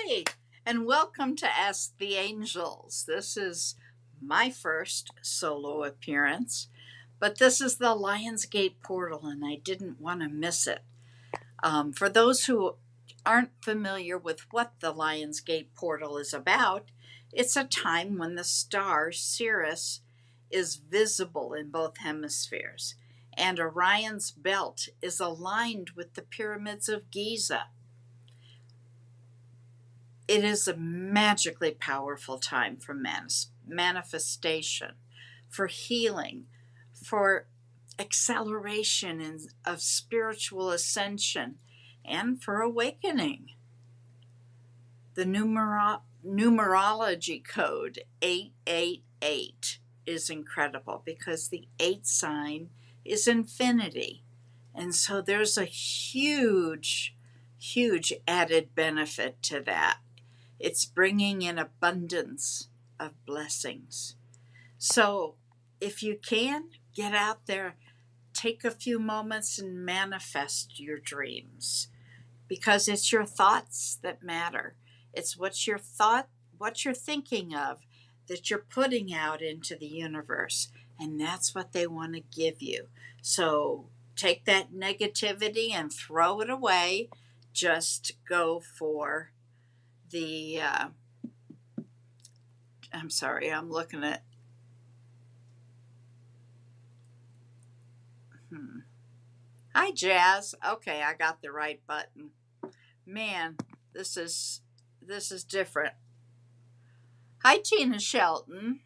Hi, and welcome to Ask the Angels. This is my first solo appearance, but this is the Lionsgate portal, and I didn't want to miss it. For those who aren't familiar with what the Lionsgate portal is about, it's a time when the star Sirius is visible in both hemispheres, and Orion's belt is aligned with the pyramids of Giza. It is a magically powerful time for manifestation, for healing, for acceleration of spiritual ascension, and for awakening. The numerology code 888 is incredible because the 8 sign is infinity. And so there's a huge added benefit to that. It's bringing in abundance of blessings. So if you can, get out there, take a few moments and manifest your dreams, because it's your thoughts that matter. It's what you're thinking of that you're putting out into the universe, and that's what they want to give you. So take that negativity and throw it away. Just go for the I'm sorry, I'm looking at Hi Jazz. Okay, I got the right button. Man, this is different. Hi Tina Shelton.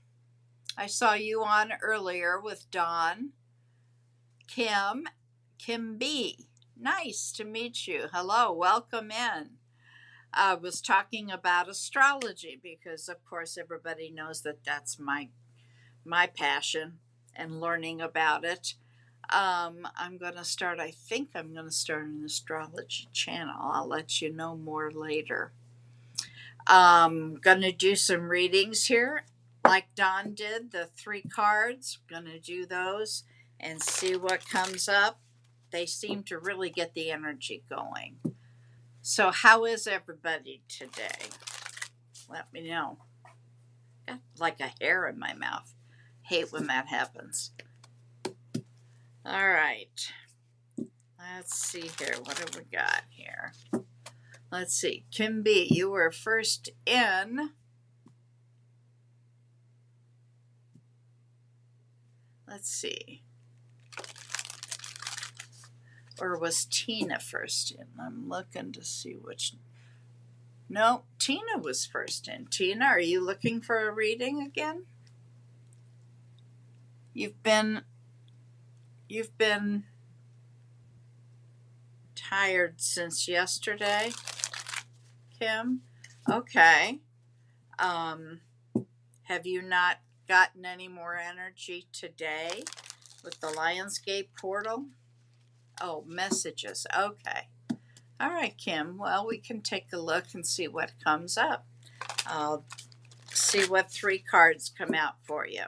I saw you on earlier with Don. Kim B. Nice to meet you. Hello, welcome in. I was talking about astrology because, of course, everybody knows that that's my passion and learning about it. I think I'm going to start an astrology channel. I'll let you know more later. Going to do some readings here like Don did, the 3 cards. Going to do those and see what comes up. They seem to really get the energy going. So how is everybody today? Let me know. Got like a hair in my mouth. Hate when that happens. All right. Let's see here. What have we got here? Let's see. Kim B., you were first in. Let's see. Or was Tina first in? I'm looking to see which. No, Tina was first in. Tina, are you looking for a reading again? You've been tired since yesterday, Kim? Okay. Have you not gotten any more energy today with the Lionsgate portal? Oh, messages. Okay. All right, Kim. Well, we can take a look and see what comes up. I'll see what 3 cards come out for you.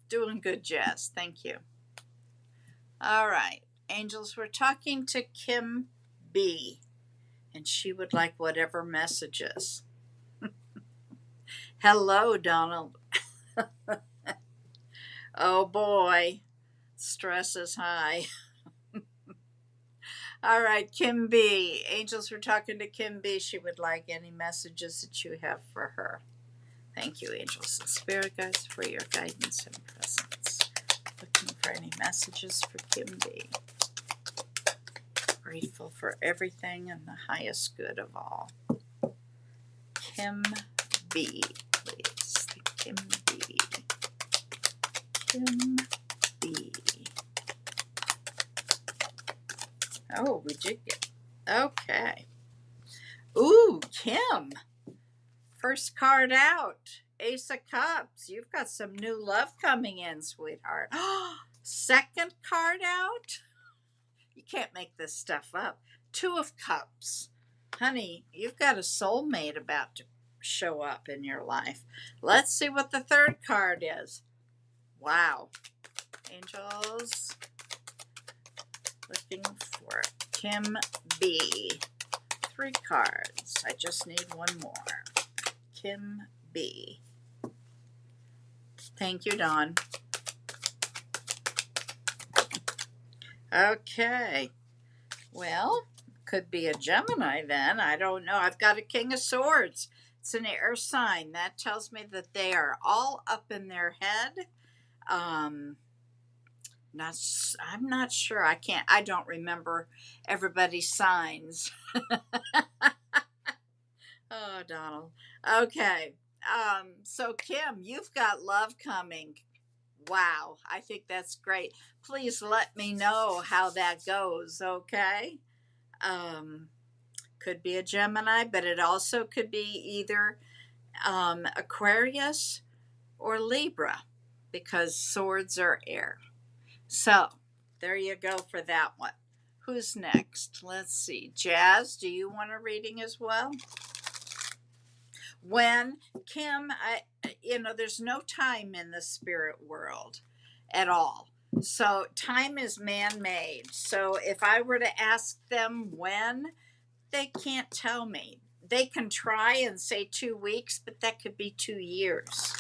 Doing good, Jess. Thank you. All right. Angels, we're talking to Kim B., and she would like whatever messages. Hello, Donald. Oh, boy. Stress is high. All right, Kim B. Angels, we're talking to Kim B. She would like any messages that you have for her. Thank you, angels and spirit guides, for your guidance and presence. Looking for any messages for Kim B. Grateful for everything and the highest good of all. Kim B, please. Kim B. Kim B. Oh, we did get. Okay. Ooh, Kim. First card out. Ace of Cups. You've got some new love coming in, sweetheart. Second card out. You can't make this stuff up. 2 of Cups. Honey, you've got a soulmate about to show up in your life. Let's see what the 3rd card is. Wow. Angels. Looking for Kim B. 3 cards. I just need one more. Kim B. Thank you, Don. Okay. Well, could be a Gemini then. I don't know. I've got a King of Swords. It's an air sign. That tells me that they are all up in their head. I'm not sure. I don't remember everybody's signs. Oh, Donald. Okay. So Kim, you've got love coming. Wow. I think that's great. Please let me know how that goes. Okay. Could be a Gemini, but it also could be either Aquarius or Libra, because swords are air. So there you go for that one. Who's next? Let's see. Jazz, do you want a reading as well? When Kim, there's no time in the spirit world at all. So time is man-made. So if I were to ask them when, they can't tell me. They can try and say 2 weeks, but that could be 2 years.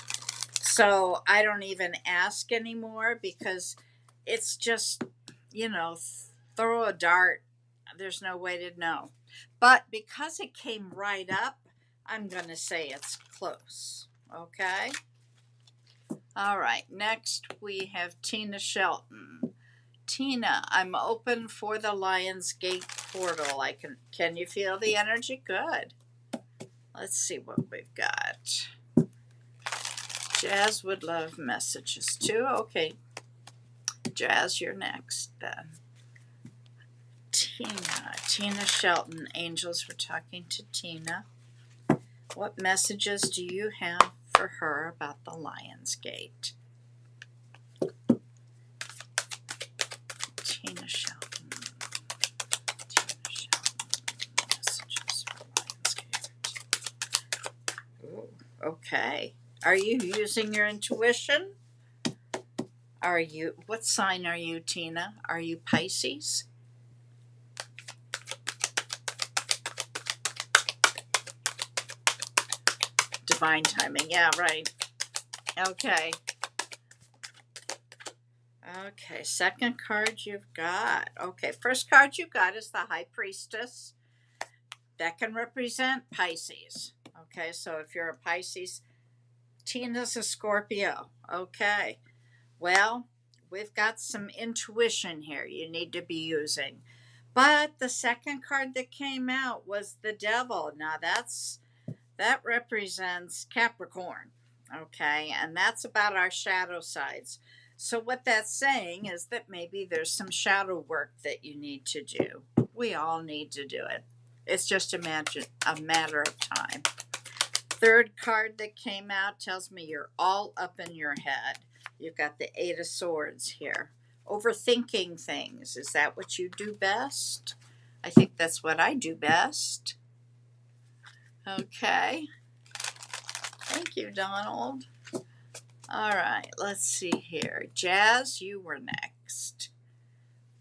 So I don't even ask anymore, because it's just, throw a dart. There's no way to know. But because it came right up, I'm going to say it's close. Okay? All right. Next, we have Tina Shelton. Tina, I'm open for the Lion's Gate portal. Can you feel the energy? Good. Let's see what we've got. Jazz would love messages too. Okay. Jazz, you're next then. Tina Shelton. Angels, we're talking to Tina. What messages do you have for her about the Lion's Gate? Tina Shelton. Messages for Lion's Gate. Ooh, okay. Are you using your intuition? What sign are you, Tina? Are you Pisces? Divine timing. Yeah, right. Okay. Okay, second card you've got. Okay, first card you got is the High Priestess. That can represent Pisces. Okay, so if you're a Pisces, Tina's a Scorpio. Okay, well, we've got some intuition here you need to be using. But the second card that came out was the Devil. Now that represents Capricorn. Okay, and that's about our shadow sides. So what that's saying is that maybe there's some shadow work that you need to do. We all need to do it. It's just a matter of time. Third card that came out tells me you're all up in your head. You've got the 8 of Swords here. Overthinking things. Is that what you do best? I think that's what I do best. Okay. Thank you, Donald. All right, let's see here. Jazz, you were next.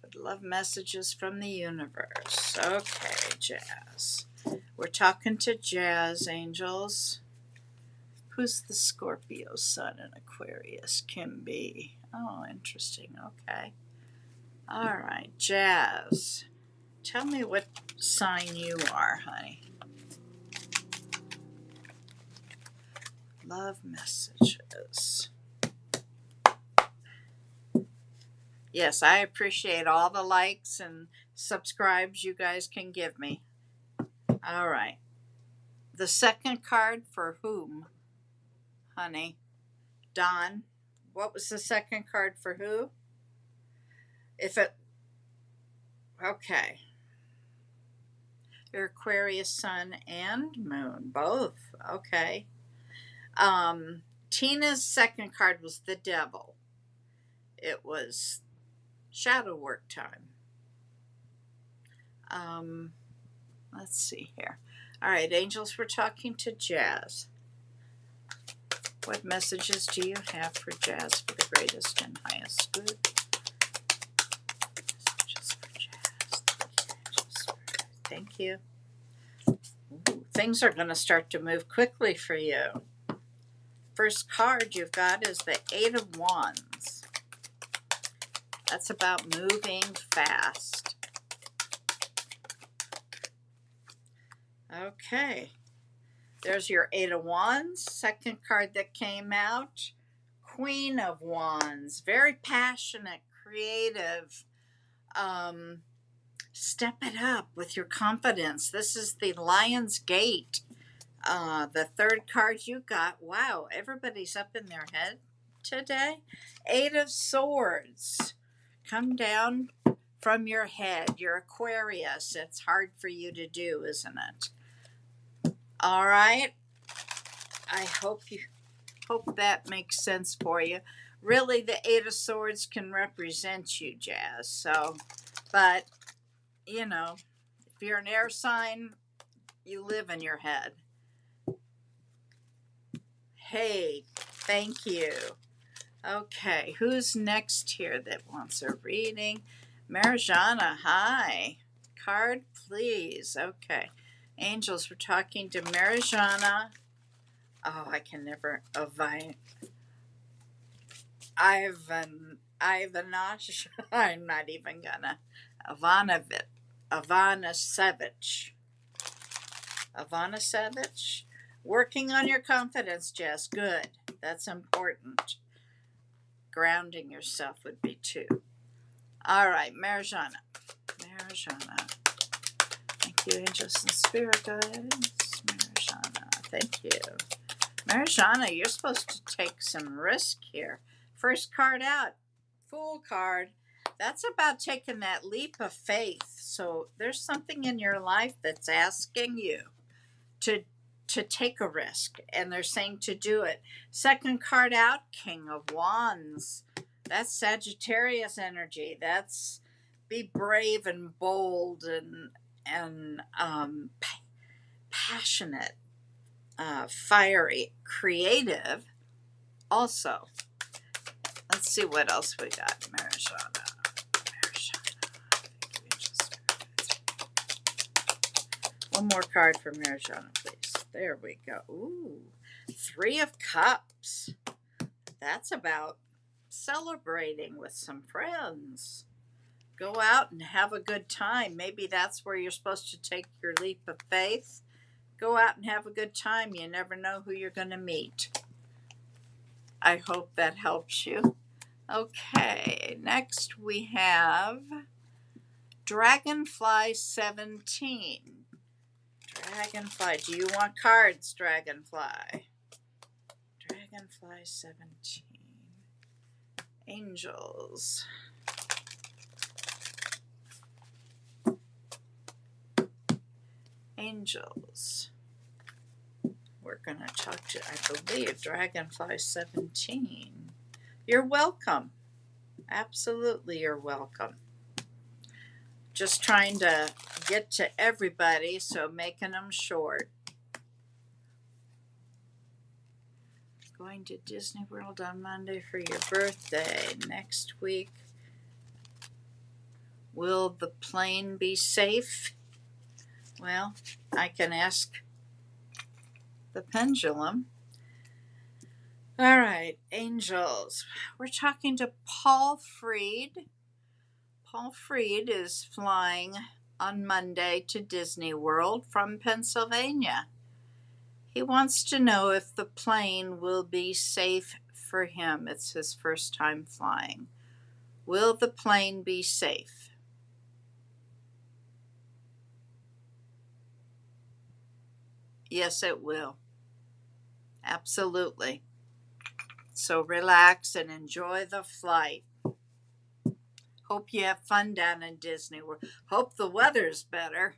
Would love messages from the universe. Okay, Jazz. We're talking to Jazz, angels. Who's the Scorpio sun in Aquarius? Kim B. Oh, interesting. Okay. All right, Jazz. Tell me what sign you are, honey. Love messages. Yes, I appreciate all the likes and subscribes you guys can give me. All right. The second card for whom, honey? Don. What was the second card for who? Okay. Your Aquarius sun and moon, both. Okay. Tina's second card was the Devil. It was shadow work time. Let's see here. All right, angels, we're talking to Jazz. What messages do you have for Jazz for the greatest and highest good? Messages for Jazz. Thank you. Ooh, things are going to start to move quickly for you. First card you've got is the Eight of Wands. That's about moving fast. Okay. There's your Eight of Wands. Second card that came out, Queen of Wands. Very passionate, creative. Step it up with your confidence. This is the Lion's Gate. The third card you got, wow, everybody's up in their head today. Eight of Swords. Come down from your head. You're Aquarius. It's hard for you to do, isn't it? All right. I hope that makes sense for you. Really, the Eight of Swords can represent you, Jazz. So, but, you know, if you're an air sign, you live in your head. Hey, thank you. Okay, who's next here that wants a reading? Marjana, hi. Card, please. Okay. Angels, we're talking to Marjana. Oh, I can never. Ivanash. I'm not even gonna. Ivanasevich. Ivanasevich. Working on your confidence, Jess. Good. That's important. Grounding yourself would be too. All right, Marjana. Thank you, angels and spirit guides. Marjana, thank you. Marjana, you're supposed to take some risk here. First card out, Fool card. That's about taking that leap of faith. So there's something in your life that's asking you to take a risk, and they're saying to do it. Second card out, King of Wands. That's Sagittarius energy. That's be brave and bold and passionate, fiery, creative. Also, let's see what else we got. Marjana. One more card for Marjana, please. There we go. Ooh, Three of Cups. That's about celebrating with some friends. Go out and have a good time. Maybe that's where you're supposed to take your leap of faith. Go out and have a good time. You never know who you're going to meet. I hope that helps you. Okay, next we have Dragonfly 17. Dragonfly, do you want cards, Dragonfly? Dragonfly 17. Angels. Angels. We're going to talk to, I believe, Dragonfly 17. You're welcome. Absolutely, you're welcome. Just trying to get to everybody, so making them short. Going to Disney World on Monday for your birthday. Next week. Will the plane be safe? Well, I can ask the pendulum. All right, angels. We're talking to Paul Freed. Paul Freed is flying on Monday to Disney World from Pennsylvania. He wants to know if the plane will be safe for him. It's his first time flying. Will the plane be safe? Yes, it will. Absolutely. So relax and enjoy the flight. Hope you have fun down in Disney World. Hope the weather's better.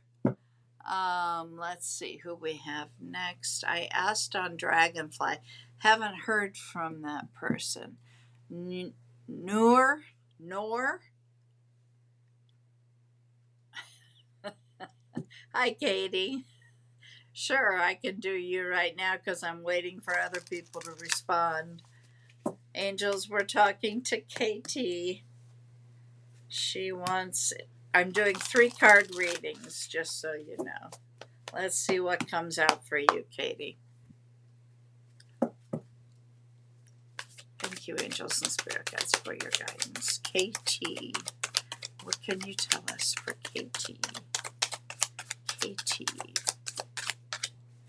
Let's see who we have next. I asked on Dragonfly. Haven't heard from that person. Noor? Hi, Katie. Sure, I can do you right now because I'm waiting for other people to respond. Angels, we're talking to Katie. She wants, I'm doing 3 card readings, just so you know. Let's see what comes out for you, Katie. Thank you, angels and spirit guides, for your guidance. KT, what can you tell us for KT? KT,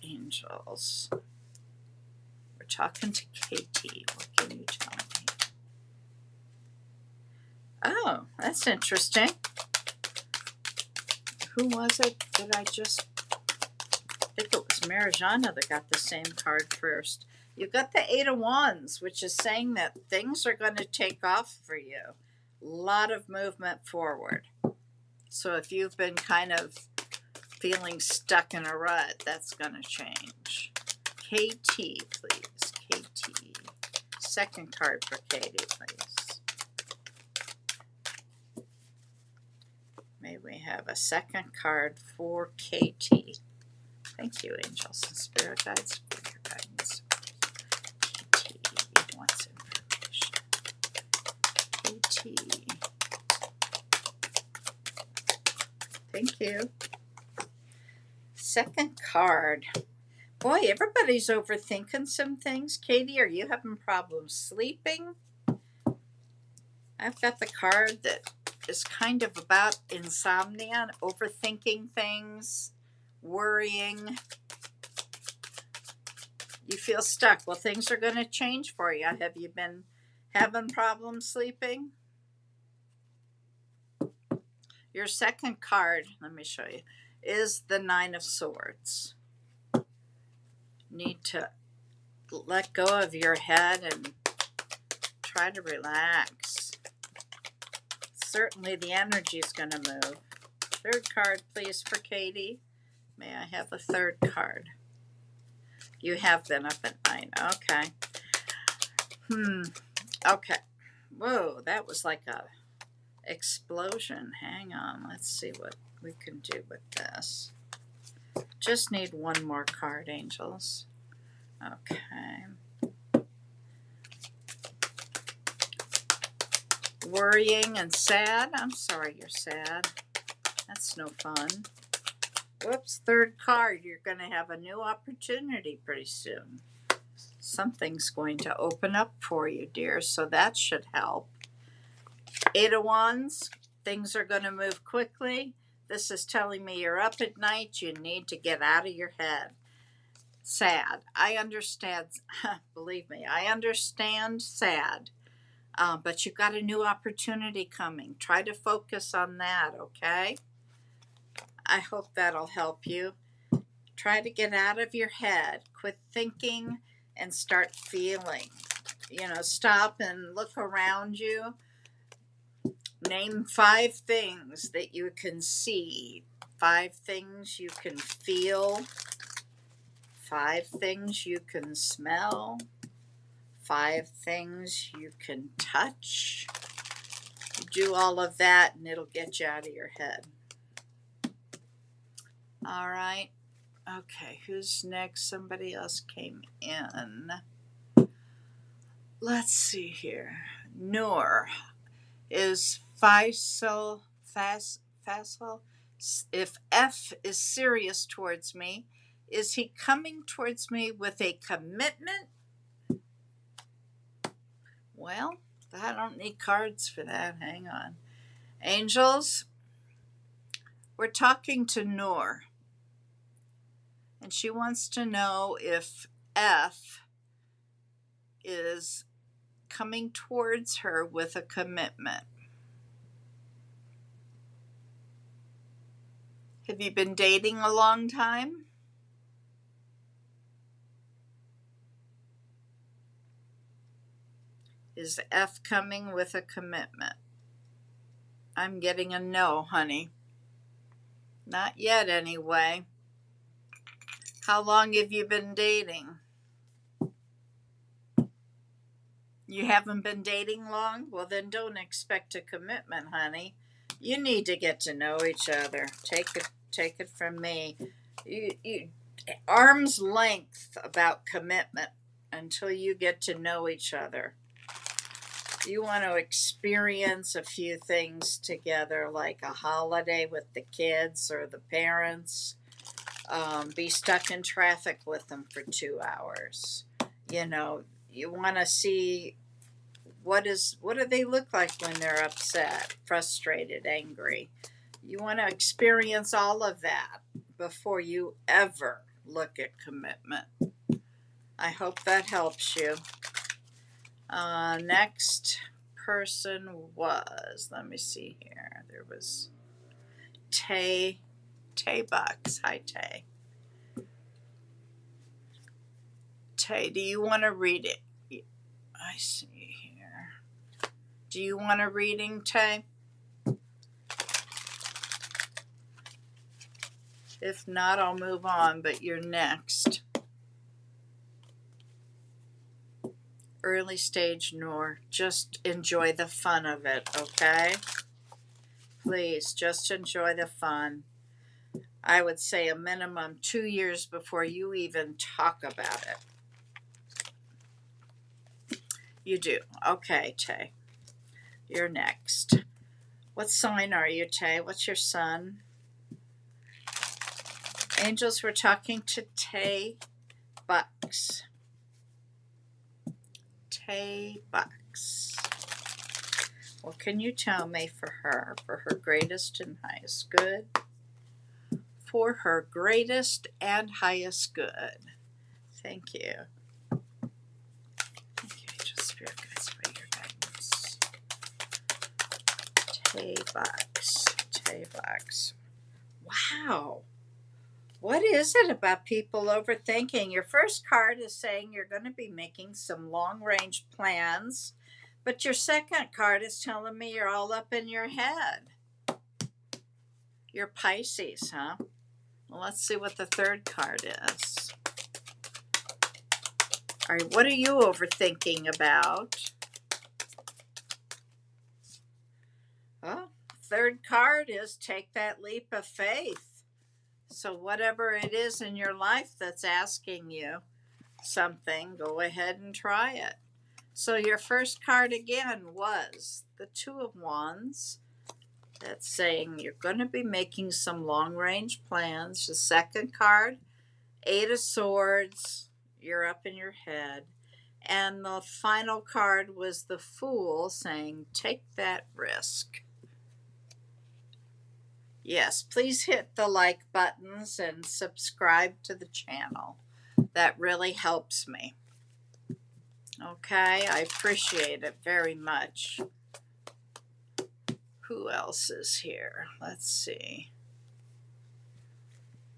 angels. We're talking to KT. What can you tell me? Oh, that's interesting. Who was it that I think it was Marijana that got the same card first. You got the Eight of Wands, which is saying that things are going to take off for you. A lot of movement forward. So if you've been kind of feeling stuck in a rut, that's going to change. KT, please. KT. Second card for Katie, please. May we have a second card for KT. Thank you, angels and spirit guides, for your guidance. KT wants information. KT. Thank you. Second card. Boy, everybody's overthinking some things. Katie, are you having problems sleeping? I've got the card that is kind of about insomnia, overthinking things, worrying. You feel stuck. Well, things are going to change for you. Have you been having problems sleeping? Your second card, let me show you, is the Nine of Swords. Need to let go of your head and try to relax. Certainly the energy is going to move. Third card, please, for Katie. May I have a third card? You have been up at night. Okay. Okay. Whoa, that was like a explosion. Hang on. Let's see what we can do with this. Just need one more card, angels. Okay. Worrying and sad. I'm sorry you're sad. That's no fun. Whoops, third card. You're going to have a new opportunity pretty soon. Something's going to open up for you, dear, so that should help. Eight of Wands. Things are going to move quickly. This is telling me you're up at night. You need to get out of your head. Sad. I understand. Believe me, I understand sad. But you've got a new opportunity coming. Try to focus on that, okay? I hope that'll help you. Try to get out of your head. Quit thinking and start feeling. Stop and look around you. Name 5 things that you can see, 5 things you can feel, 5 things you can smell, 5 things you can touch. You do all of that and it'll get you out of your head. All right. Okay, who's next? Somebody else came in. Let's see here. Noor is Faisal. If F is serious towards me, is he coming towards me with a commitment? Well, I don't need cards for that. Hang on. Angels, we're talking to Noor, and she wants to know if F is coming towards her with a commitment. Have you been dating a long time? Is F coming with a commitment? I'm getting a no, honey. Not yet, anyway. How long have you been dating? You haven't been dating long? Well, then don't expect a commitment, honey. You need to get to know each other. Take it from me. You arm's length about commitment until you get to know each other. You want to experience a few things together, like a holiday with the kids or the parents. be stuck in traffic with them for 2 hours. You know, you want to see what do they look like when they're upset, frustrated, angry. You want to experience all of that before you ever look at commitment. I hope that helps you. Next person was, let me see here. There was Tay Bucks. Hi, Tay. Tay, do you want to read it? I see here. Do you want a reading, Tay? If not, I'll move on, but you're next. Early stage Noor. Just enjoy the fun of it, okay? Please, just enjoy the fun. I would say a minimum 2 years before you even talk about it. You do. Okay, Tay. You're next. What sign are you, Tay? What's your sun? Angels, we're talking to Tay Bucks. Tay Bucks. What can you tell me for her greatest and highest good? For her greatest and highest good. Thank you. Okay, just spirit guides for your guidance. Tay Bucks. Tay Bucks. Wow. What is it about people overthinking? Your first card is saying you're going to be making some long-range plans, but your second card is telling me you're all up in your head. You're Pisces, huh? Well, let's see what the third card is. All right, what are you overthinking about? Oh, third card is take that leap of faith. So whatever it is in your life that's asking you something, go ahead and try it. So your first card again was the Two of Wands. That's saying you're going to be making some long-range plans. The second card, Eight of Swords. You're up in your head. And the final card was the Fool, saying take that risk. Yes, please hit the like buttons and subscribe to the channel. That really helps me. Okay, I appreciate it very much. Who else is here? Let's see.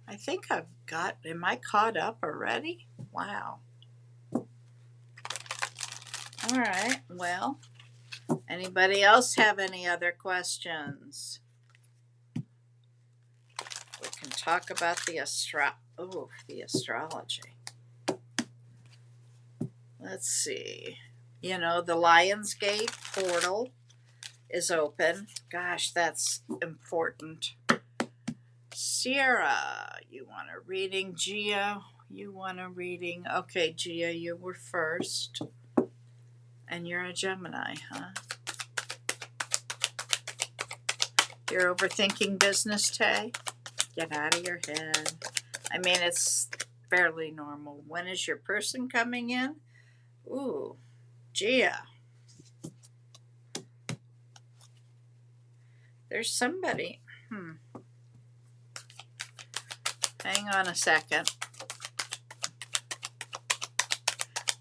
I think am I caught up already? Wow. All right, well, anybody else have any other questions? We can talk about the astrology. Let's see. You know, the Lionsgate portal is open. Gosh, that's important. Sierra, you want a reading? Gia, you want a reading? Okay, Gia, you were first. And you're a Gemini, huh? You're overthinking business, Tay? Get out of your head. I mean, it's fairly normal. When is your person coming in? Ooh, Gia. There's somebody. Hang on a second.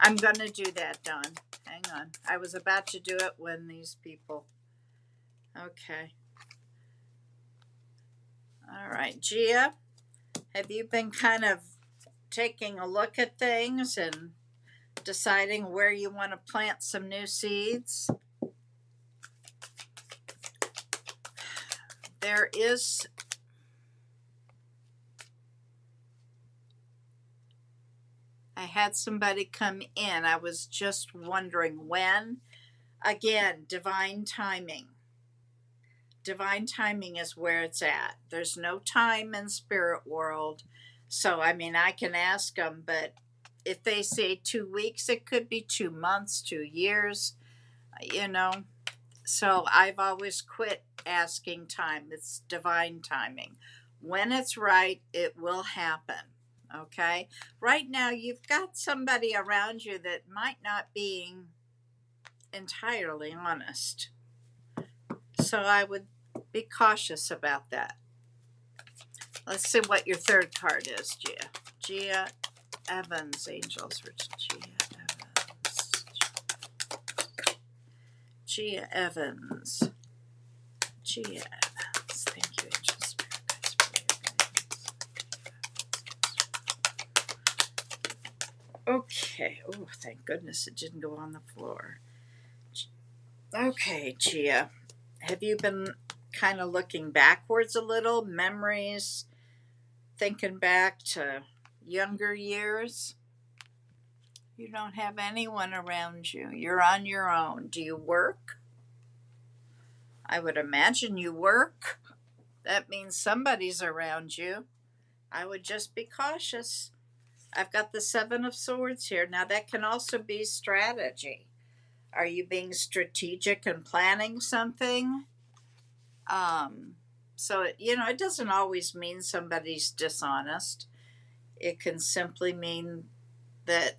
I'm going to do that, Don. Hang on. I was about to do it when these people. Okay. All right. Gia, have you been kind of taking a look at things and deciding where you want to plant some new seeds? There is I had somebody come in. I was just wondering when. Again, divine timing. Divine timing is where it's at. There's no time in spirit world. So, I mean, I can ask them, but if they say 2 weeks, it could be 2 months, 2 years, you know. So I've always quit asking time. It's divine timing. When it's right, it will happen. Okay? Right now, you've got somebody around you that might not be entirely honest. So I would be cautious about that. Let's see what your third card is, Gia. Gia Evans, Angels. Gia Evans. Gia Evans. Gia Evans. Thank you, Angel Spirit Guides, for your guidance. Okay. Oh, thank goodness it didn't go on the floor. Okay, Gia. Have you been kind of looking backwards a little? Memories? Thinking back to younger years? You don't have anyone around you. You're on your own. Do you work? I would imagine you work. That means somebody's around you. I would just be cautious. I've got the Seven of Swords here. Now, that can also be strategy. Are you being strategic and planning something? So, it doesn't always mean somebody's dishonest. It can simply mean that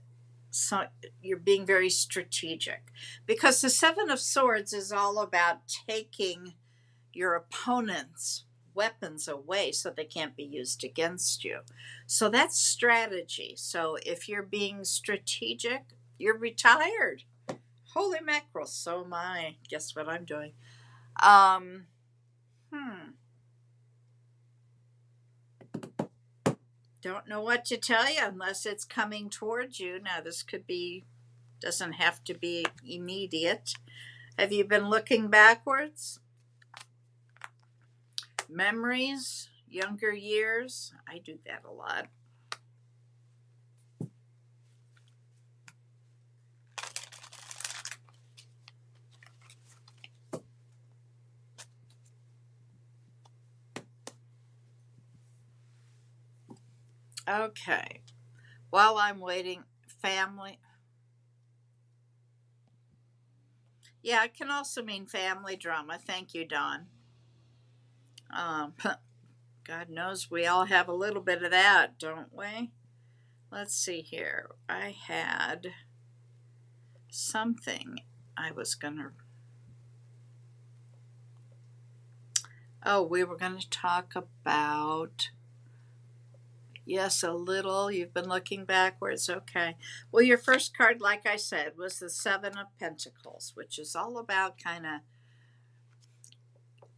you're being very strategic, because the Seven of Swords is all about taking your opponent's weapons away so they can't be used against you. So that's strategy. So if you're being strategic, you're retired. Holy mackerel, so am I. Guess what I'm doing? Don't know what to tell you unless it's coming towards you. Now, this doesn't have to be immediate. Have you been looking backwards? Memories, younger years? I do that a lot. Okay. While I'm waiting, family. Yeah, it can also mean family drama. Thank you, Don. God knows we all have a little bit of that, don't we? Let's see here. I had something I was going to. Oh, we were going to talk about. Yes, a little. You've been looking backwards. Okay. Well, your first card, like I said, was the Seven of Pentacles, which is all about kind of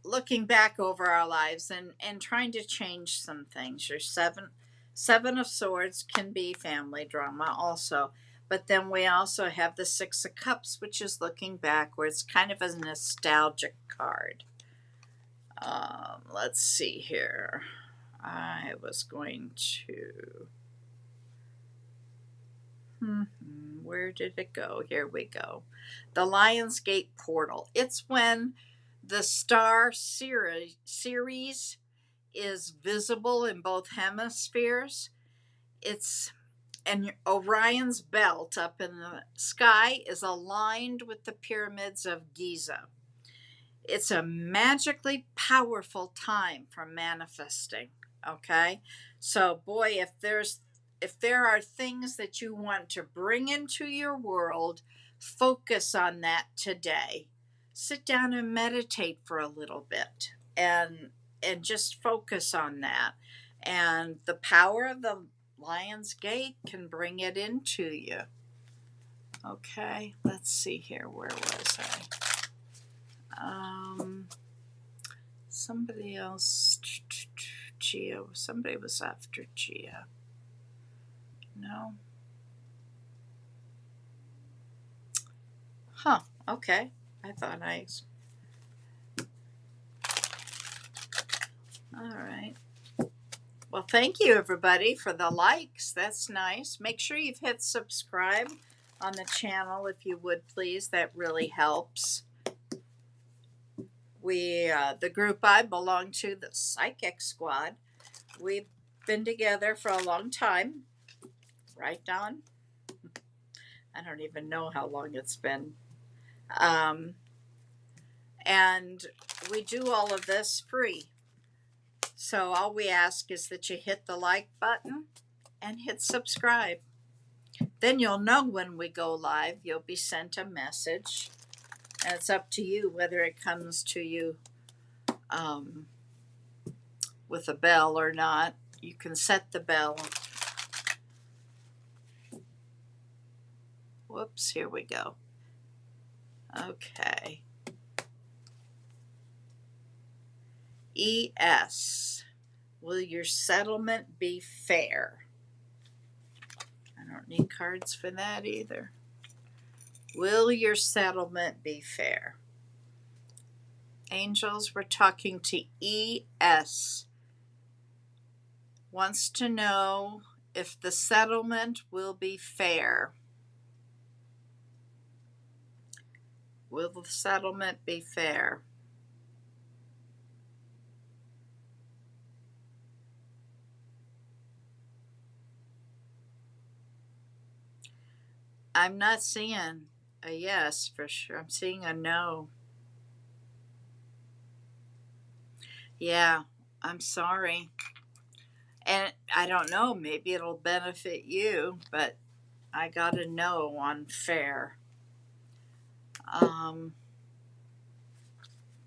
looking back over our lives and trying to change some things. Your seven of Swords can be family drama also. But then we also have the Six of Cups, which is looking backwards, kind of a nostalgic card. Let's see here. I was going to. Where did it go? Here we go. The Lionsgate Portal. It's when the star series is visible in both hemispheres. And Orion's belt up in the sky is aligned with the pyramids of Giza. It's a magically powerful time for manifesting. Okay, so boy, if there are things that you want to bring into your world, focus on that today. Sit down and meditate for a little bit and just focus on that. And the power of the Lion's Gate can bring it into you. Okay, let's see here. Where was I? Somebody else. Gia. Somebody was after Gia. No. Huh. Okay. I thought All right. Well, thank you, everybody, for the likes. That's nice. Make sure you've hit subscribe on the channel if you would, please. That really helps. The group I belong to, the Psychic Squad, we've been together for a long time. Right, Don? I don't even know how long it's been. And we do all of this free. So all we ask is that you hit the like button and hit subscribe. Then you'll know when we go live. You'll be sent a message. And it's up to you whether it comes to you with a bell or not. You can set the bell. Whoops, here we go. Okay. ES. Will your settlement be fair? I don't need cards for that either. Will your settlement be fair? Angels, we're talking to ES. Wants to know if the settlement will be fair. Will the settlement be fair? I'm not seeing a yes for sure. I'm seeing a no. Yeah, I'm sorry. And I don't know, maybe it'll benefit you, but I got a no on fair.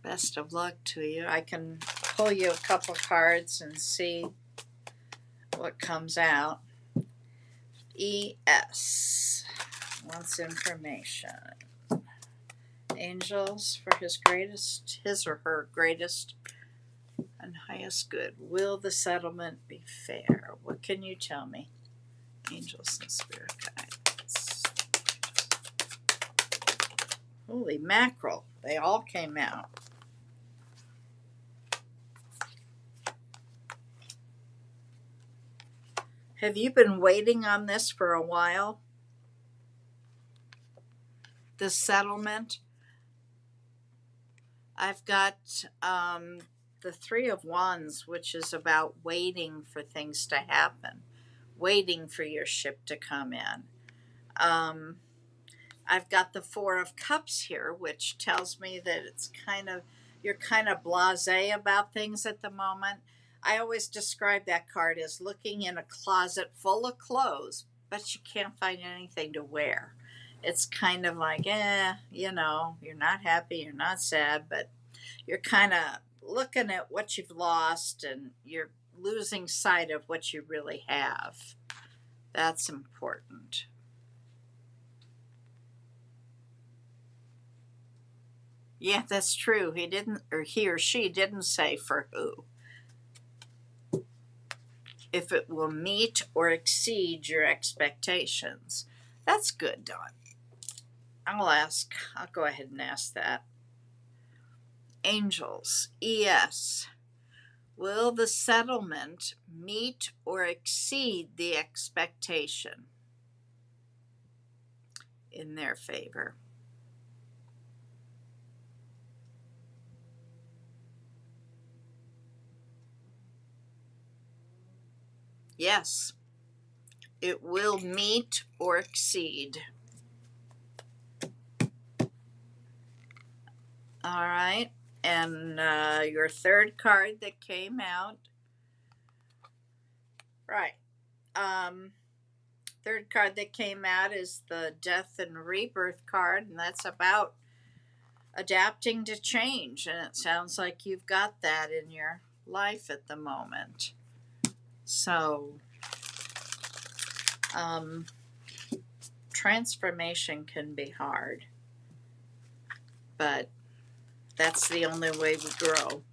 Best of luck to you. I can pull you a couple cards and see what comes out. ES wants information. Angels for his or her greatest and highest good. Will the settlement be fair? What can you tell me? Angels and spirit guides. Holy mackerel, they all came out. Have you been waiting on this for a while? This settlement? I've got the Three of Wands, which is about waiting for things to happen, waiting for your ship to come in. I've got the Four of Cups here, which tells me that it's you're kind of blasé about things at the moment. I always describe that card as looking in a closet full of clothes, but you can't find anything to wear. It's kind of like, you're not happy, you're not sad, but you're kind of looking at what you've lost and you're losing sight of what you really have. That's important. Yeah, that's true. He or she didn't say for who. If it will meet or exceed your expectations. That's good, Don. I'll go ahead and ask that. Angels, ES. Will the settlement meet or exceed the expectation in their favor? Yes, it will meet or exceed. All right, and your third card that came out. Right. Third card that came out is the Death and Rebirth card, and that's about adapting to change. And it sounds like you've got that in your life at the moment. So, transformation can be hard, but that's the only way we grow.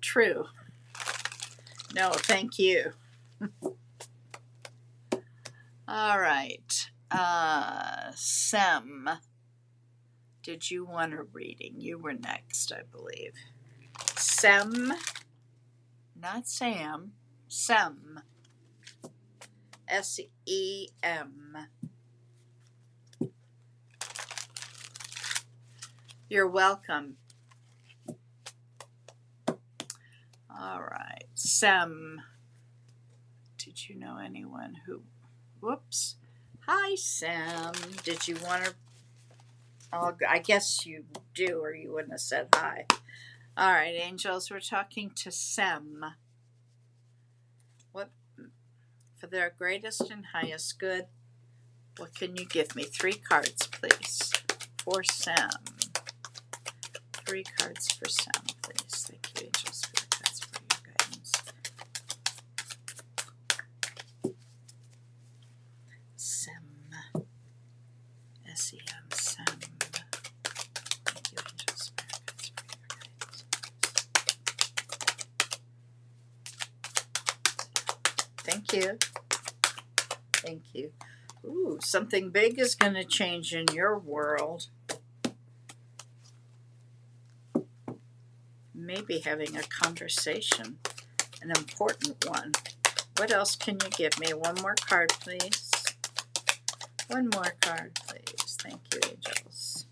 True. No, thank you. All right. Sem, did you want a reading? You were next, I believe. Sem, not Sam, Sem. SEM. You're welcome. All right. Sem. Did you know anyone who... Whoops. Hi, Sam. Did you want to... I guess you do, or you wouldn't have said hi. All right, angels, we're talking to Sem. What, for their greatest and highest good, what can you give me? 3 cards, please, for Sem. 3 cards for Sem, please. Thank you, angels, for your cards for your guidance. Sem. S-E-M, Sem. Thank you, angels, for your cards for your guidance. Thank you. Thank you. Ooh, something big is going to change in your world. Maybe having a conversation, an important one. What else can you give me? One more card, please. One more card, please. Thank you, angels.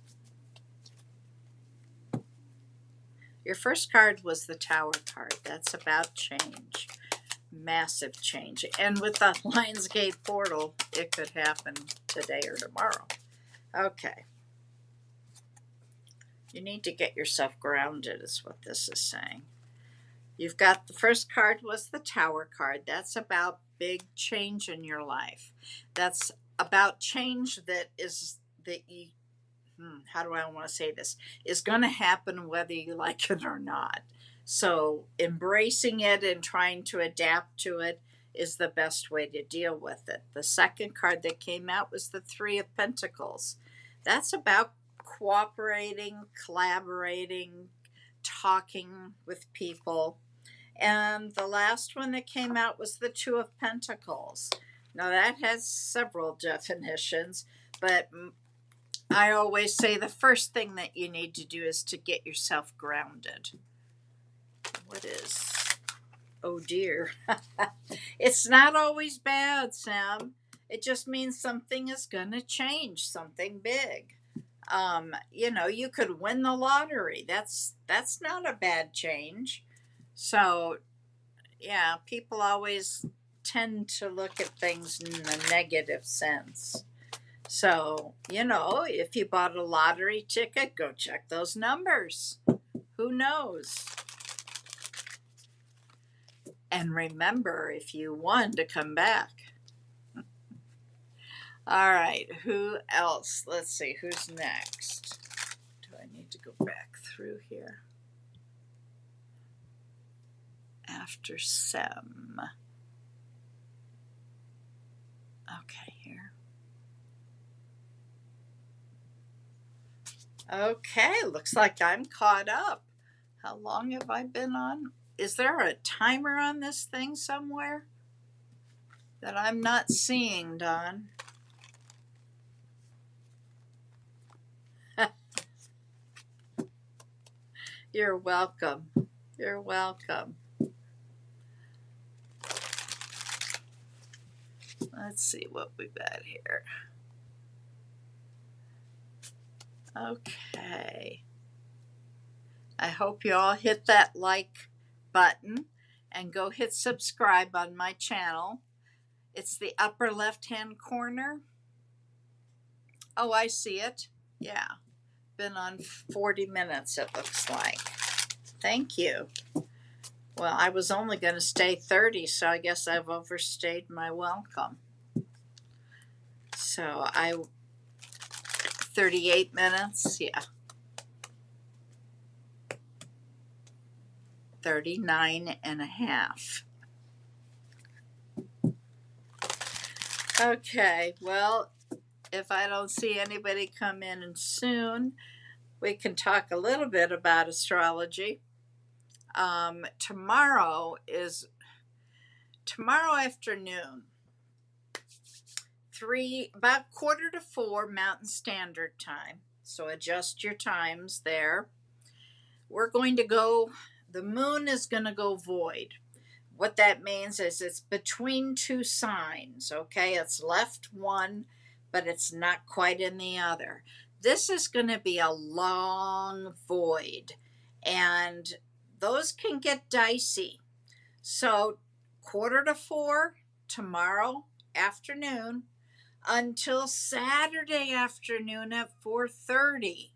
Your first card was the Tower card. That's about change. Massive change. And with the Lionsgate portal, it could happen today or tomorrow. Okay. You need to get yourself grounded, is what this is saying. You've got the first card was the Tower card. That's about big change in your life. That's about change that you, how do I want to say this, is going to happen whether you like it or not. So embracing it and trying to adapt to it is the best way to deal with it. The second card that came out was the 3 of Pentacles. That's about cooperating, collaborating, talking with people. And the last one that came out was the 2 of Pentacles. Now that has several definitions, but I always say the first thing that you need to do is to get yourself grounded. What is? Oh dear. It's not always bad, Sam. It just means something is going to change, something big. You could win the lottery. That's not a bad change. So, yeah, people always tend to look at things in a negative sense. So, if you bought a lottery ticket, go check those numbers. Who knows? And remember, if you won, to come back. All right, who else? Let's see, who's next? Do I need to go back through here? After Sem. Okay, here. Okay, looks like I'm caught up. How long have I been on? Is there a timer on this thing somewhere that I'm not seeing, Don? You're welcome. You're welcome. Let's see what we've got here. Okay. I hope you all hit that like button and go hit subscribe on my channel. It's the upper left-hand corner. Oh, I see it. Yeah. Been on 40 minutes, it looks like. Thank you. Well, I was only going to stay 30, so I guess I've overstayed my welcome. So 38 minutes, yeah. 39 and a half. Okay, well, if I don't see anybody come in soon, we can talk a little bit about astrology. Tomorrow afternoon, about 3:45 Mountain Standard Time. So adjust your times there. The moon is going to go void. What that means is it's between 2 signs, okay? It's left one, but it's not quite in the other. This is going to be a long void, and those can get dicey. So 3:45 tomorrow afternoon, until Saturday afternoon at 4:30.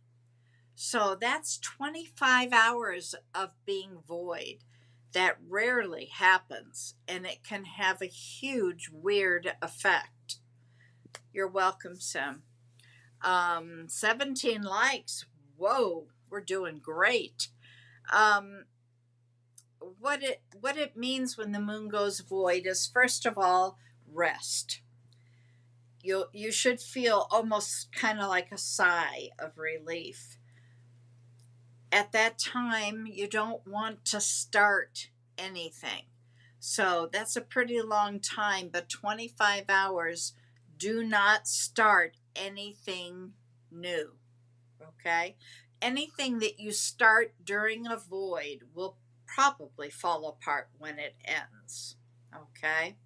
So that's 25 hours of being void. That rarely happens, and it can have a huge weird effect. You're welcome, Sam. 17 likes. Whoa, we're doing great. What it means when the moon goes void is, first of all, rest. You should feel almost kind of like a sigh of relief. At that time, you don't want to start anything. So that's a pretty long time, but 25 hours, do not start anything new. Okay? Anything that you start during a void will probably fall apart when it ends. Okay?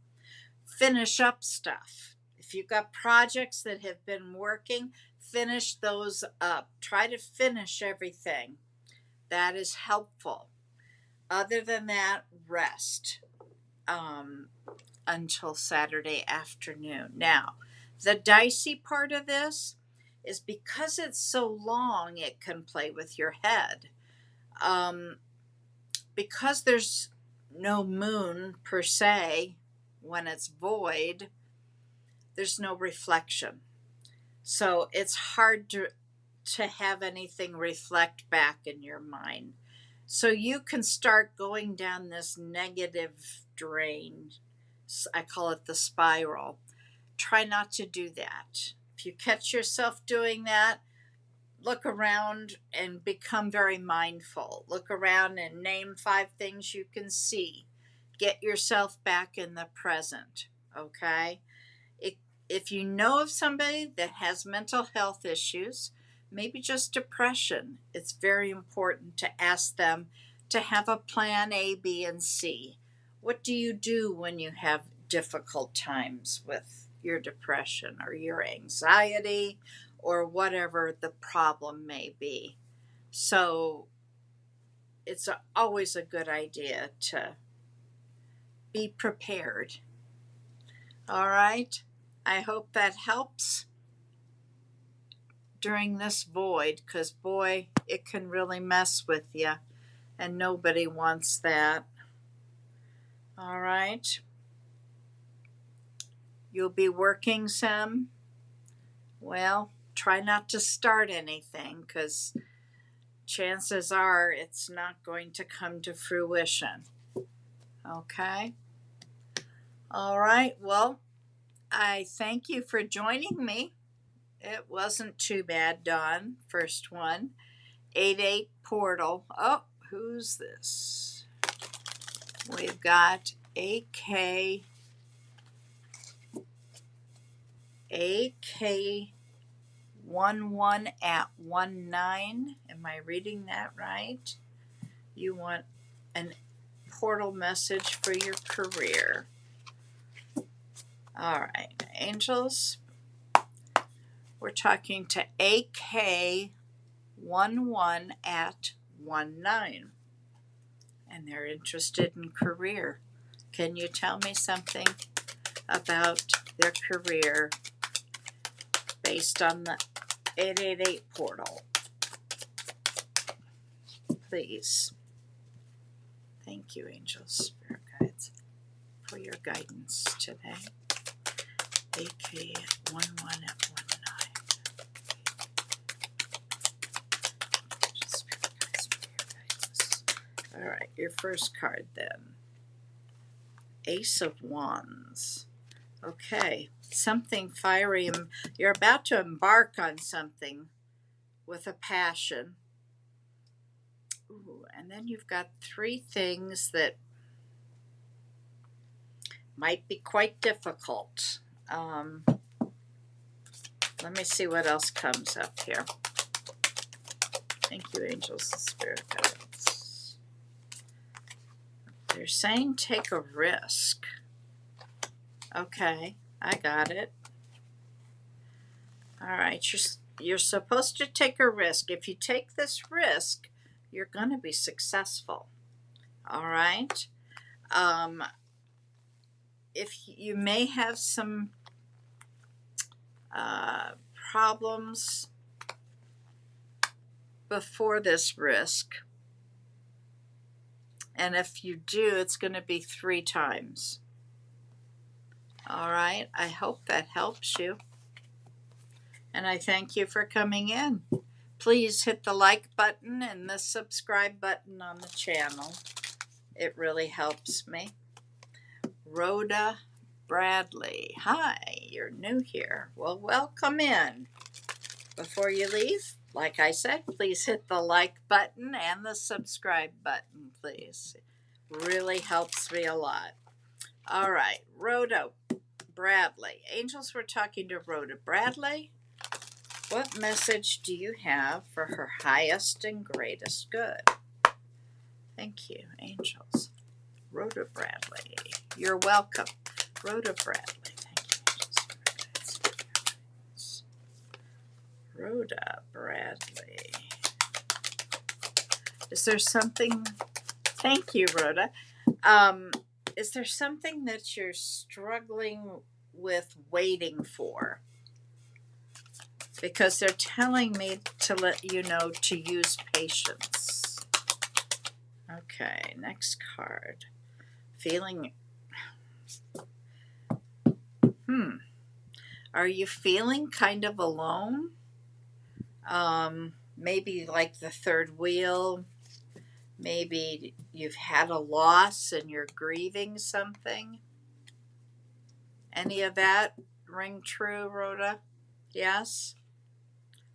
Finish up stuff. If you've got projects that have been working, finish those up. Try to finish everything. That is helpful. Other than that, rest until Saturday afternoon. Now, the dicey part of this is because it's so long, it can play with your head. Because there's no moon per se when it's void, there's no reflection. So it's hard to have anything reflect back in your mind. So you can start going down this negative drain. I call it the spiral. Try not to do that. If you catch yourself doing that, look around and become very mindful. Look around and name 5 things you can see. Get yourself back in the present, okay? If you know of somebody that has mental health issues, maybe just depression, it's very important to ask them to have a plan A, B, and C. What do you do when you have difficult times with your depression or your anxiety or whatever the problem may be? So it's always a good idea to be prepared. All right. I hope that helps during this void, because boy, it can really mess with you, and nobody wants that. All right. You'll be working some. Well, try not to start anything, because chances are it's not going to come to fruition. Okay. All right. Well, I thank you for joining me. It wasn't too bad, Don. First one. 88 portal. Oh, who's this? We've got AK11 at 19. Am I reading that right? You want an portal message for your career. All right, angels. We're talking to AK11 at 19. And they're interested in career. Can you tell me something about their career based on the 888 portal? Please. Thank you, angels, spirit guides, for your guidance today. AK11 at 19. Spirit guides, for your guidance. All right, your first card then. Ace of Wands. Okay, something fiery. You're about to embark on something with a passion. Ooh, and then you've got 3 things that might be quite difficult. Let me see what else comes up here. Thank you, angels and spirit guides. They're saying take a risk. Okay, I got it. All right, you're supposed to take a risk. If you take this risk, you're going to be successful. All right. If you may have some problems before this risk. And if you do, it's going to be 3 times. All right. I hope that helps you. And I thank you for coming in. Please hit the like button and the subscribe button on the channel. It really helps me. Rhoda Bradley. Hi, you're new here. Well, welcome in. Before you leave, like I said, please hit the like button and the subscribe button, please. Really helps me a lot. All right, Rhoda Bradley. Angels were talking to Rhoda Bradley. What message do you have for her highest and greatest good? Thank you, angels. Rhoda Bradley. You're welcome. Rhoda Bradley. Thank you, angels. Rhoda Bradley. Is there something? Thank you, Rhoda. Is there something that you're struggling with waiting for? Because they're telling me to let you know to use patience. Okay, next card. Feeling. Are you feeling kind of alone? Maybe like the third wheel. Maybe you've had a loss and you're grieving something. Any of that ring true, Rhoda? Yes?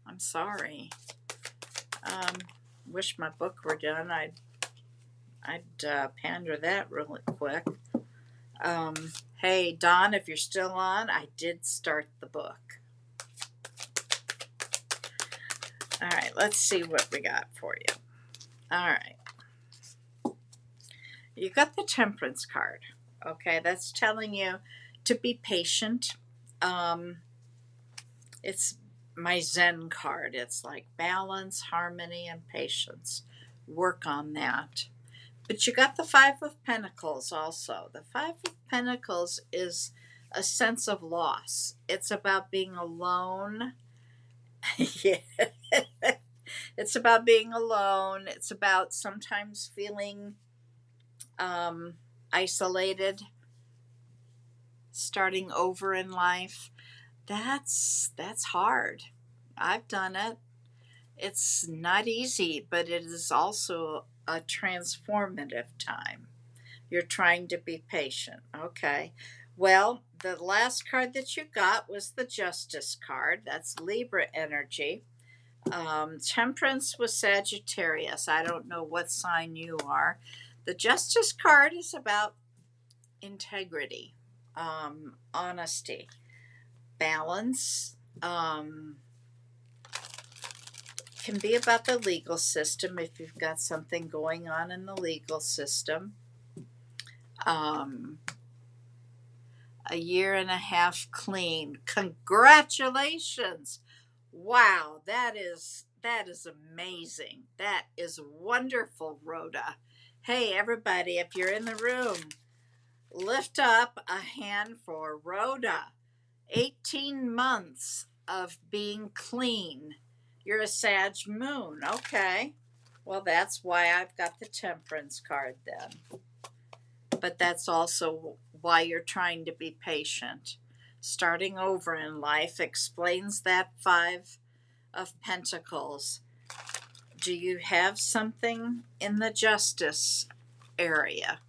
I'm sorry. Wish my book were done. I'd pander that really quick. Hey, Don, if you're still on, I did start the book. All right, let's see what we got for you. All right. You got the Temperance card. Okay, that's telling you to be patient. It's my Zen card. It's like balance, harmony, and patience. Work on that. But you got the Five of Pentacles also. The Five of Pentacles is a sense of loss. It's about being alone. Yeah. It's about being alone. It's about sometimes feeling isolated, starting over in life. That's hard. I've done it. It's not easy, but it is also a transformative time. You're trying to be patient. Okay. Well, the last card that you got was the Justice card. That's Libra energy. Temperance was Sagittarius. I don't know what sign you are. The Justice card is about integrity, honesty, balance. Can be about the legal system if you've got something going on in the legal system. A year and a half clean. Congratulations. Wow, that is amazing. That is wonderful, Rhoda. Hey, everybody, if you're in the room, lift up a hand for Rhoda. 18 months of being clean. You're a Sag moon. Okay. Well, that's why I've got the Temperance card then. But that's also why you're trying to be patient. Starting over in life explains that Five of Pentacles. Do you have something in the Justice area?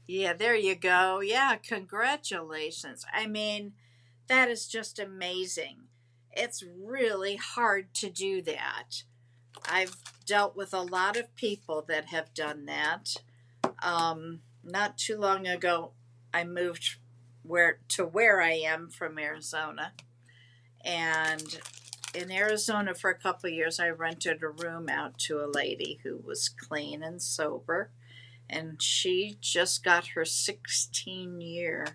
Yeah, there you go. Yeah, congratulations. I mean, that is just amazing. It's really hard to do that. I've dealt with a lot of people that have done that. Not too long ago, I moved where I am from Arizona. And in Arizona for a couple of years, I rented a room out to a lady who was clean and sober. And she just got her 16-year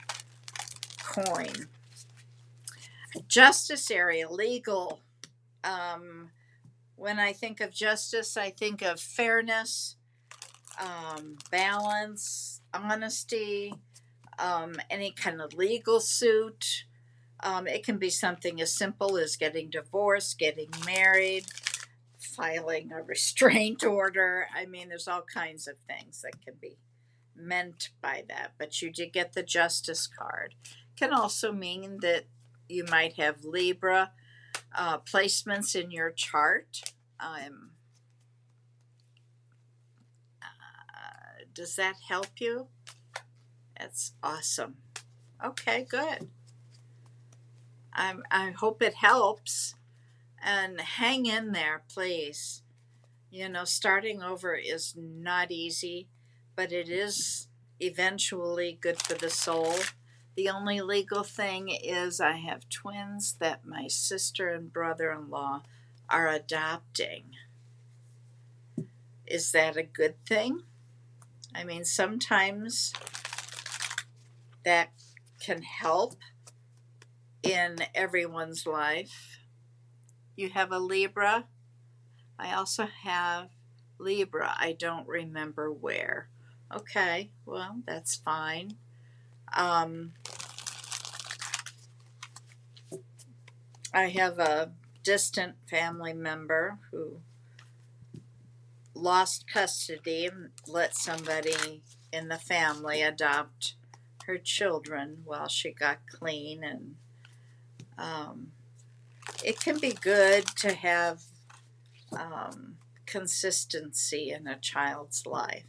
coin. Justice area, legal. When I think of justice, I think of fairness, balance, honesty, any kind of legal suit. It can be something as simple as getting divorced, getting married, filing a restraint order. I mean, there's all kinds of things that can be meant by that, but you did get the Justice card. Can also mean that you might have Libra placements in your chart. Does that help you? That's awesome. Okay, good. I hope it helps. And hang in there, please. You know, starting over is not easy, but it is eventually good for the soul. The only legal thing is I have twins that my sister and brother-in-law are adopting. Is that a good thing? I mean, sometimes that can help in everyone's life. You have a Libra. I also have Libra. I don't remember where. Okay, well, that's fine. I have a distant family member who lost custody and let somebody in the family adopt her children while she got clean. And it can be good to have consistency in a child's life.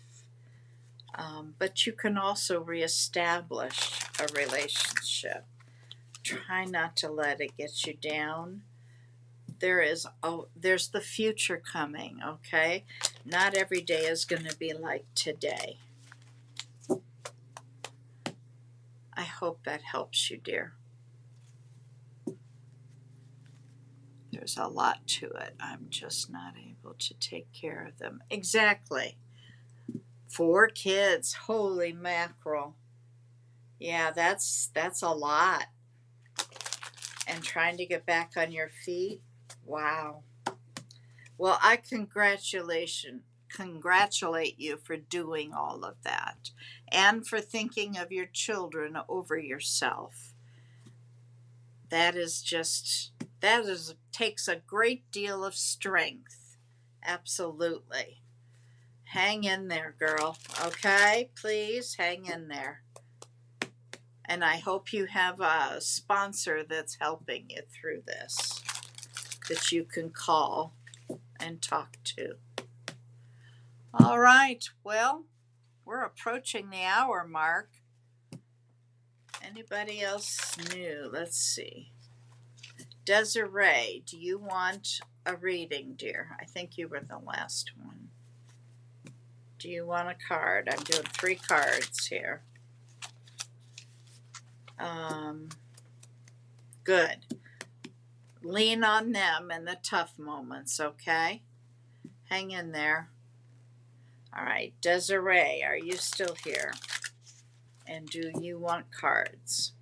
But you can also reestablish a relationship. Try not to let it get you down. There's the future coming, okay? Not every day is going to be like today. I hope that helps you, dear. There's a lot to it. I'm just not able to take care of them. Exactly. 4 kids. Holy mackerel. Yeah, that's a lot. And trying to get back on your feet. Wow. Well, I congratulate you for doing all of that and for thinking of your children over yourself. That takes a great deal of strength. Absolutely. Hang in there, girl. Okay? Please hang in there. And I hope you have a sponsor that's helping you through this that you can call and talk to. All right. Well, we're approaching the hour mark. Anybody else new? Let's see. Desiree, do you want a reading, dear? I think you were the last one. Do you want a card? I'm doing 3 cards here. Good. Lean on them in the tough moments, okay? Hang in there. All right, Desiree, are you still here? And do you want cards?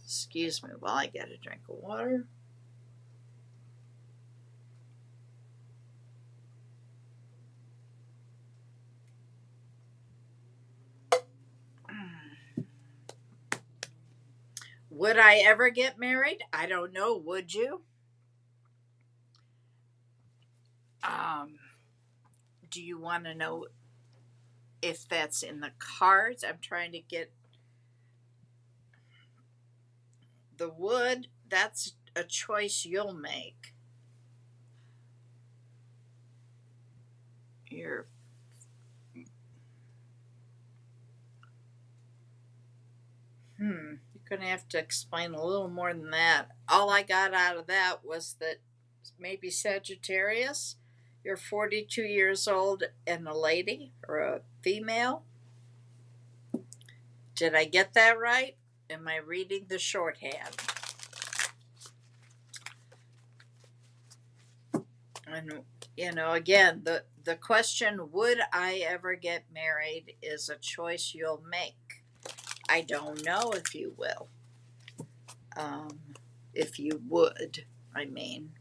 Excuse me while I get a drink of water. Would I ever get married? I don't know. Would you? Do you want to know if that's in the cards? I'm trying to get the wood. That's a choice you'll make. You're going to have to explain a little more than that. All I got out of that was that maybe Sagittarius, you're 42 years old and a lady or a female. Did I get that right? Am I reading the shorthand? And, you know, again, the question, would I ever get married, is a choice you'll make. I don't know if you will. If you would, I mean.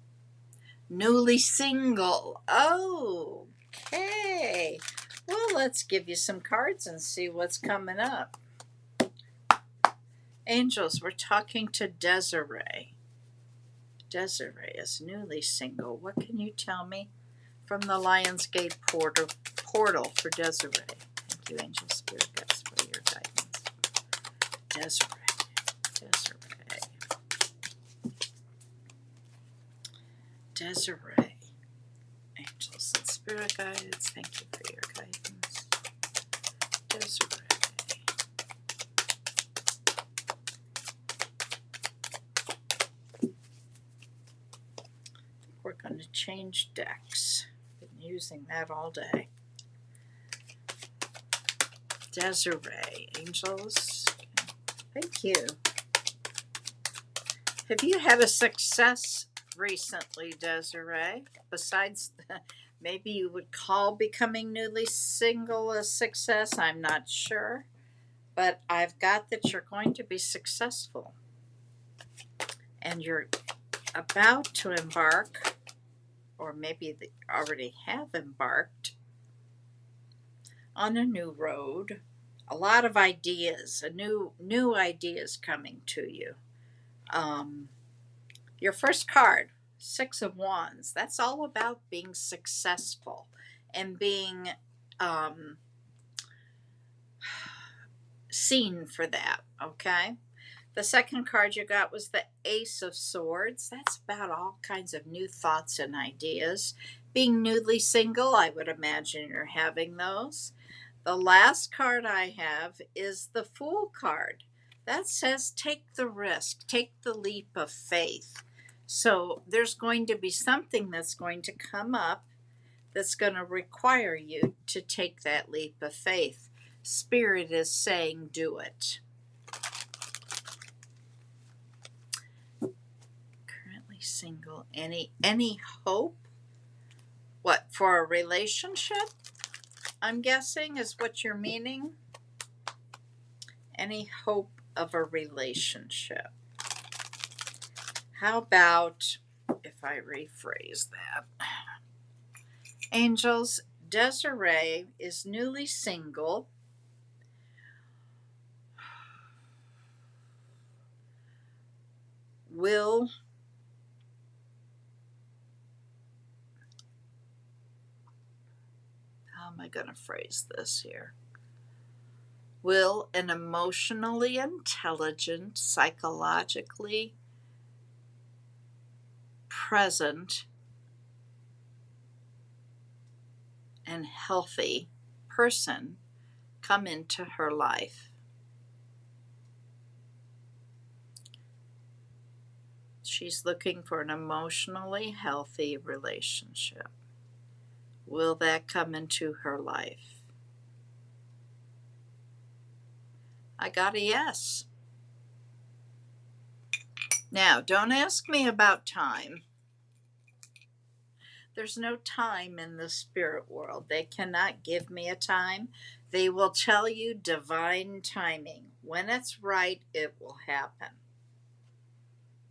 Newly single. Okay. Well, let's give you some cards and see what's coming up. Angels, we're talking to Desiree. Desiree is newly single. What can you tell me from the Lionsgate portal for Desiree? Thank you, Angel Spirit Guides, for your guidance. Desiree. Angels and Spirit Guides, thank you for your guidance. Desiree. We're going to change decks. Been using that all day. Desiree, angels, thank you. Have you had a success recently, Desiree? Besides, maybe you would call becoming newly single a success. I'm not sure. But I've got that you're going to be successful. And you're about to embark, or maybe they already have embarked, on a new road. A lot of ideas, new ideas coming to you. Your first card, Six of Wands, that's all about being successful and being seen for that, okay? The second card you got was the Ace of Swords. That's about all kinds of new thoughts and ideas. Being newly single, I would imagine you're having those. The last card I have is the Fool card. That says take the risk, take the leap of faith. So there's going to be something that's going to come up that's going to require you to take that leap of faith. Spirit is saying do it. Currently single. Any hope? What, for a relationship? I'm guessing is what you're meaning. Any hope of a relationship? How about if I rephrase that? Angels, Desiree is newly single. How am I going to phrase this here? Will an emotionally intelligent, psychologically present, and healthy person come into her life? She's looking for an emotionally healthy relationship. Will that come into her life? I got a yes. Now, don't ask me about time. There's no time in the spirit world. They cannot give me a time. They will tell you divine timing. When it's right, it will happen.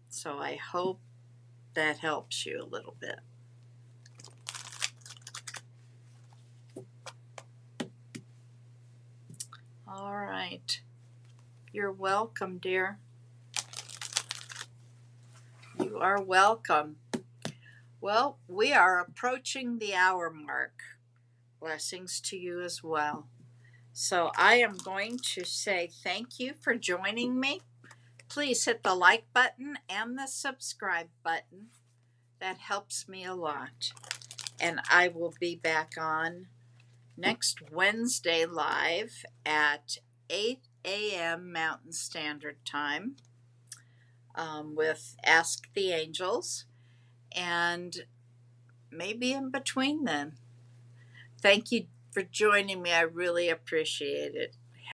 So I hope that helps you a little bit. All right. You're welcome, dear. You are welcome. Well, we are approaching the hour mark. Blessings to you as well. So I am going to say thank you for joining me. Please hit the like button and the subscribe button. That helps me a lot. And I will be back on next Wednesday live at 8 a.m. Mountain Standard Time with Ask the Angels. And maybe in between then. Thank you for joining me. I really appreciate it.